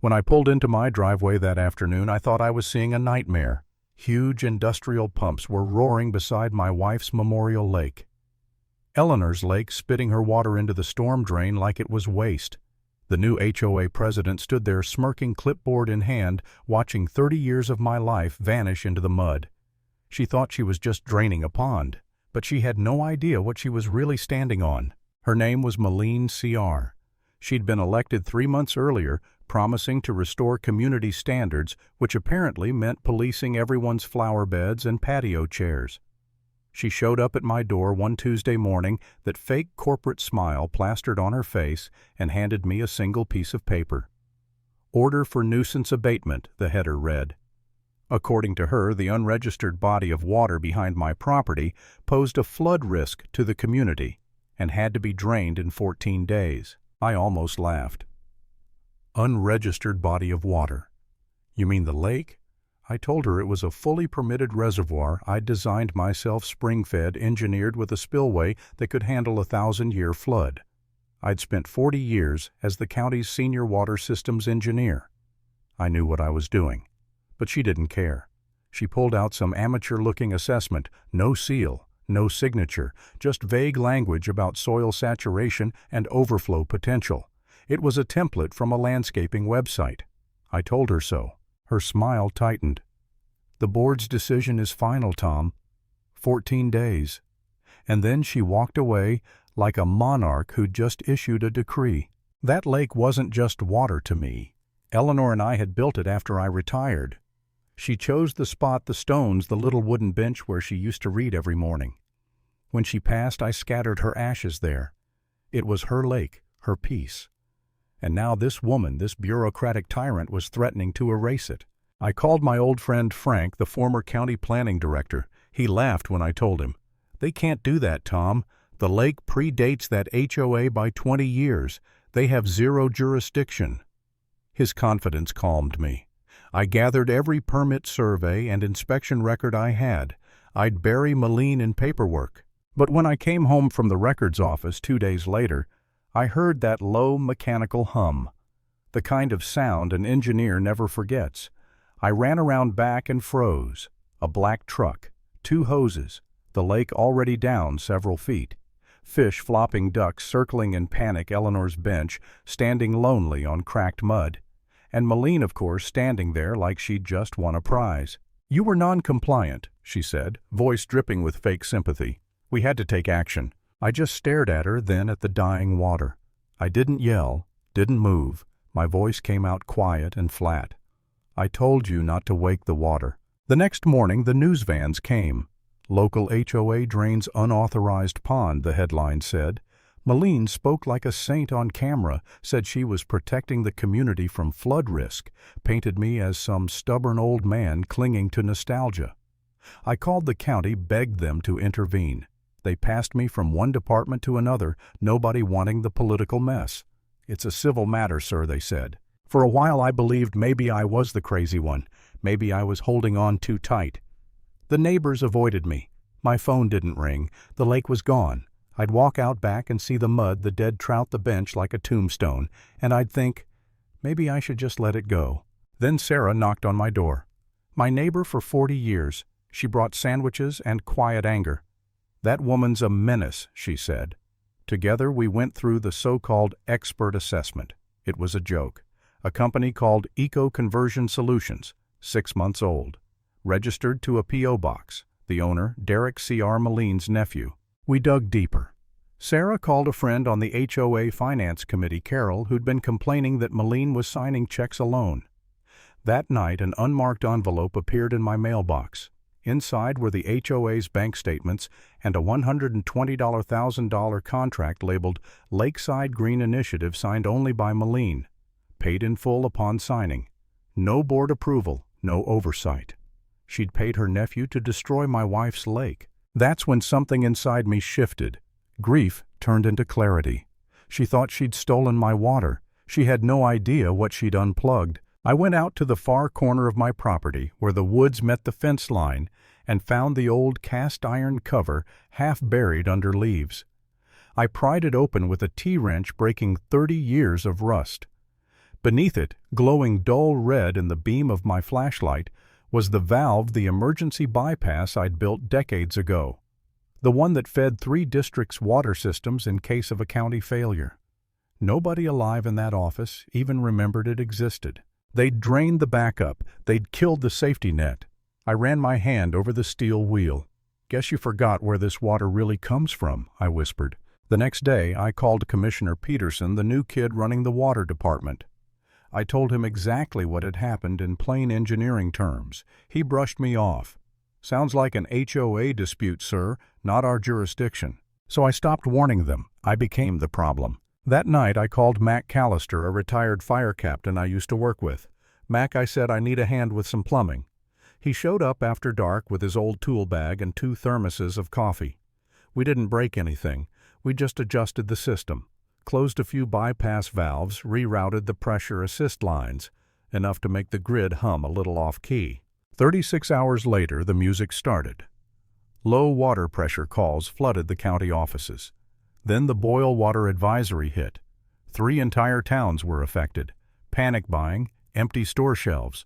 When I pulled into my driveway that afternoon, I thought I was seeing a nightmare. Huge industrial pumps were roaring beside my wife's Memorial Lake. Eleanor's lake spitting her water into the storm drain like it was waste. The new HOA president stood there smirking, clipboard in hand, watching 30 years of my life vanish into the mud. She thought she was just draining a pond, but she had no idea what she was really standing on. Her name was Malene C.R. She'd been elected 3 months earlier, promising to restore community standards, which apparently meant policing everyone's flower beds and patio chairs. She showed up at my door one Tuesday morning, that fake corporate smile plastered on her face, and handed me a single piece of paper. "Order for nuisance abatement," the header read. According to her, the unregistered body of water behind my property posed a flood risk to the community and had to be drained in 14 days. I almost laughed. Unregistered body of water. You mean the lake? I told her it was a fully permitted reservoir I'd designed myself, spring-fed, engineered with a spillway that could handle a 1,000-year flood. I'd spent 40 years as the county's senior water systems engineer. I knew what I was doing, but she didn't care. She pulled out some amateur-looking assessment, no seal, no signature, just vague language about soil saturation and overflow potential. It was a template from a landscaping website. I told her so. Her smile tightened. "The board's decision is final, Tom. 14 days. And then she walked away like a monarch who'd just issued a decree. That lake wasn't just water to me. Eleanor and I had built it after I retired. She chose the spot, the stones, the little wooden bench where she used to read every morning. When she passed, I scattered her ashes there. It was her lake, her peace. And now this woman, this bureaucratic tyrant, was threatening to erase it. I called my old friend Frank, the former county planning director. He laughed when I told him, "They can't do that, Tom. The lake predates that HOA by 20 years. They have zero jurisdiction." His confidence calmed me. I gathered every permit, survey, and inspection record I had. I'd bury Malene in paperwork. But when I came home from the records office 2 days later, I heard that low mechanical hum, the kind of sound an engineer never forgets. I ran around back and froze. A black truck, 2 hoses, the lake already down several feet, fish flopping, ducks circling in panic Eleanor's bench, standing lonely on cracked mud, and Malene, of course, standing there like she'd just won a prize. "You were non-compliant," she said, voice dripping with fake sympathy. "We had to take action." I just stared at her, then at the dying water. I didn't yell, didn't move. My voice came out quiet and flat. "I told you not to wake the water." The next morning, the news vans came. "Local HOA drains unauthorized pond," the headline said. Malene spoke like a saint on camera, said she was protecting the community from flood risk, painted me as some stubborn old man clinging to nostalgia. I called the county, begged them to intervene. They passed me from one department to another, nobody wanting the political mess. "It's a civil matter, sir," they said. For a while I believed maybe I was the crazy one. Maybe I was holding on too tight. The neighbors avoided me. My phone didn't ring. The lake was gone. I'd walk out back and see the mud, the dead trout, the bench like a tombstone, and I'd think, maybe I should just let it go. Then Sarah knocked on my door. My neighbor for 40 years. She brought sandwiches and quiet anger. "That woman's a menace," she said. Together we went through the so-called expert assessment. It was a joke. A company called Eco Conversion Solutions, 6 months old. Registered to a P.O. box. The owner, Derek C.R. Malene's nephew. We dug deeper. Sarah called a friend on the HOA Finance Committee, Carol, who'd been complaining that Malene was signing checks alone. That night, an unmarked envelope appeared in my mailbox. Inside were the HOA's bank statements and a $120,000 contract labeled Lakeside Green Initiative, signed only by Malene. Paid in full upon signing. No board approval, no oversight. She'd paid her nephew to destroy my wife's lake. That's when something inside me shifted. Grief turned into clarity. She thought she'd stolen my water. She had no idea what she'd unplugged. I went out to the far corner of my property, where the woods met the fence line, and found the old cast-iron cover half buried under leaves. I pried it open with a T-wrench, breaking 30 years of rust. Beneath it, glowing dull red in the beam of my flashlight, was the valve, the emergency bypass I'd built decades ago. The one that fed 3 districts' water systems in case of a county failure. Nobody alive in that office even remembered it existed. They'd drained the backup. They'd killed the safety net. I ran my hand over the steel wheel. "Guess you forgot where this water really comes from," I whispered. The next day, I called Commissioner Peterson, the new kid running the water department. I told him exactly what had happened in plain engineering terms. He brushed me off. "Sounds like an HOA dispute, sir, not our jurisdiction." So I stopped warning them. I became the problem. That night, I called Mac Callister, a retired fire captain I used to work with. "Mac," I said, "I need a hand with some plumbing." He showed up after dark with his old tool bag and 2 thermoses of coffee. We didn't break anything. We just adjusted the system, closed a few bypass valves, rerouted the pressure assist lines, enough to make the grid hum a little off-key. 36 hours later, the music started. Low water pressure calls flooded the county offices. Then the boil water advisory hit. 3 entire towns were affected. Panic buying, empty store shelves.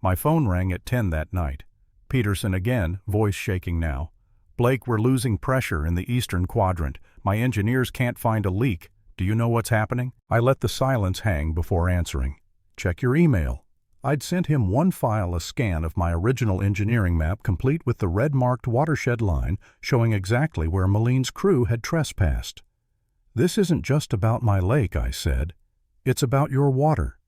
My phone rang at 10 that night. Peterson again, voice shaking now. "Blake, we're losing pressure in the eastern quadrant. My engineers can't find a leak. Do you know what's happening?" I let the silence hang before answering. "Check your email." I'd sent him one file, a scan of my original engineering map complete with the red-marked watershed line showing exactly where Maline's crew had trespassed. "This isn't just about my lake," I said. "It's about your water.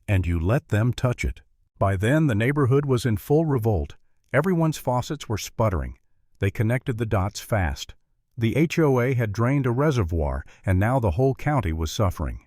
And you let them touch it." By then, the neighborhood was in full revolt. Everyone's faucets were sputtering. They connected the dots fast. The HOA had drained a reservoir, and now the whole county was suffering.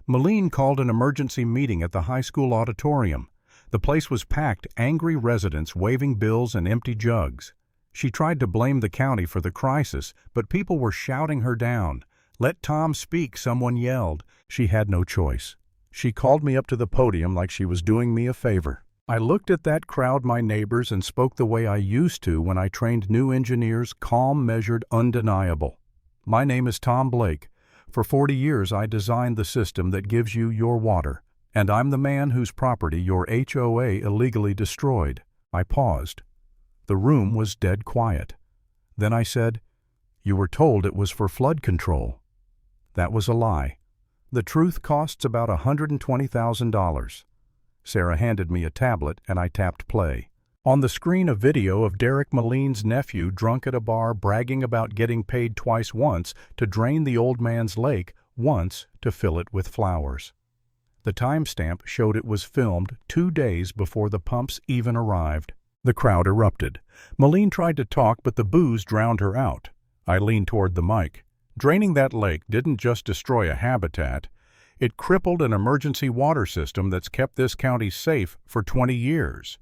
Maline called an emergency meeting at the high school auditorium. The place was packed, angry residents waving bills and empty jugs. She tried to blame the county for the crisis, but people were shouting her down. "Let Tom speak," someone yelled. She had no choice. She called me up to the podium like she was doing me a favor. I looked at that crowd, my neighbors, and spoke the way I used to when I trained new engineers, calm, measured, undeniable. "My name is Tom Blake. For 40 years I designed the system that gives you your water, and I'm the man whose property your HOA illegally destroyed." I paused. The room was dead quiet. Then I said, "You were told it was for flood control." That was a lie. The truth costs about $120,000. Sarah handed me a tablet and I tapped play. On the screen, a video of Derek Maline's nephew drunk at a bar bragging about getting paid twice, once to drain the old man's lake, once to fill it with flowers. The timestamp showed it was filmed 2 days before the pumps even arrived. The crowd erupted. Maline tried to talk, but the booze drowned her out. I leaned toward the mic. Draining that lake didn't just destroy a habitat. It crippled an emergency water system that's kept this county safe for 20 years.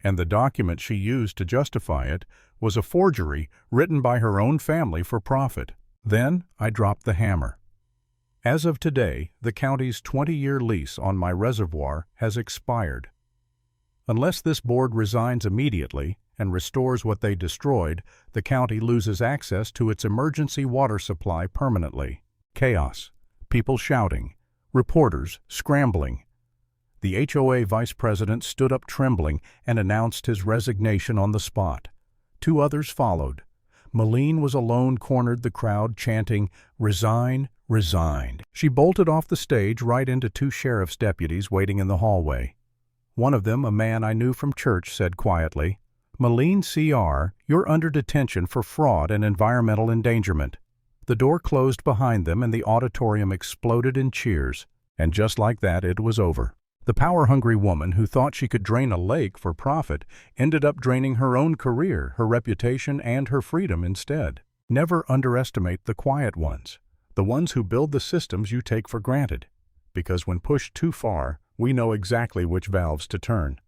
And the document she used to justify it was a forgery written by her own family for profit. Then I dropped the hammer. As of today, the county's 20-year lease on my reservoir has expired. Unless this board resigns immediately and restores what they destroyed, the county loses access to its emergency water supply permanently. Chaos. People shouting. Reporters scrambling. The HOA vice president stood up trembling and announced his resignation on the spot. 2 others followed. Maline was alone, cornered the crowd, chanting, "Resign, resign." She bolted off the stage right into 2 sheriff's deputies waiting in the hallway. One of them, a man I knew from church, said quietly, "Maline CR, you're under detention for fraud and environmental endangerment." The door closed behind them and the auditorium exploded in cheers. And just like that, it was over. The power-hungry woman who thought she could drain a lake for profit ended up draining her own career, her reputation, and her freedom instead. Never underestimate the quiet ones, the ones who build the systems you take for granted. Because when pushed too far, we know exactly which valves to turn.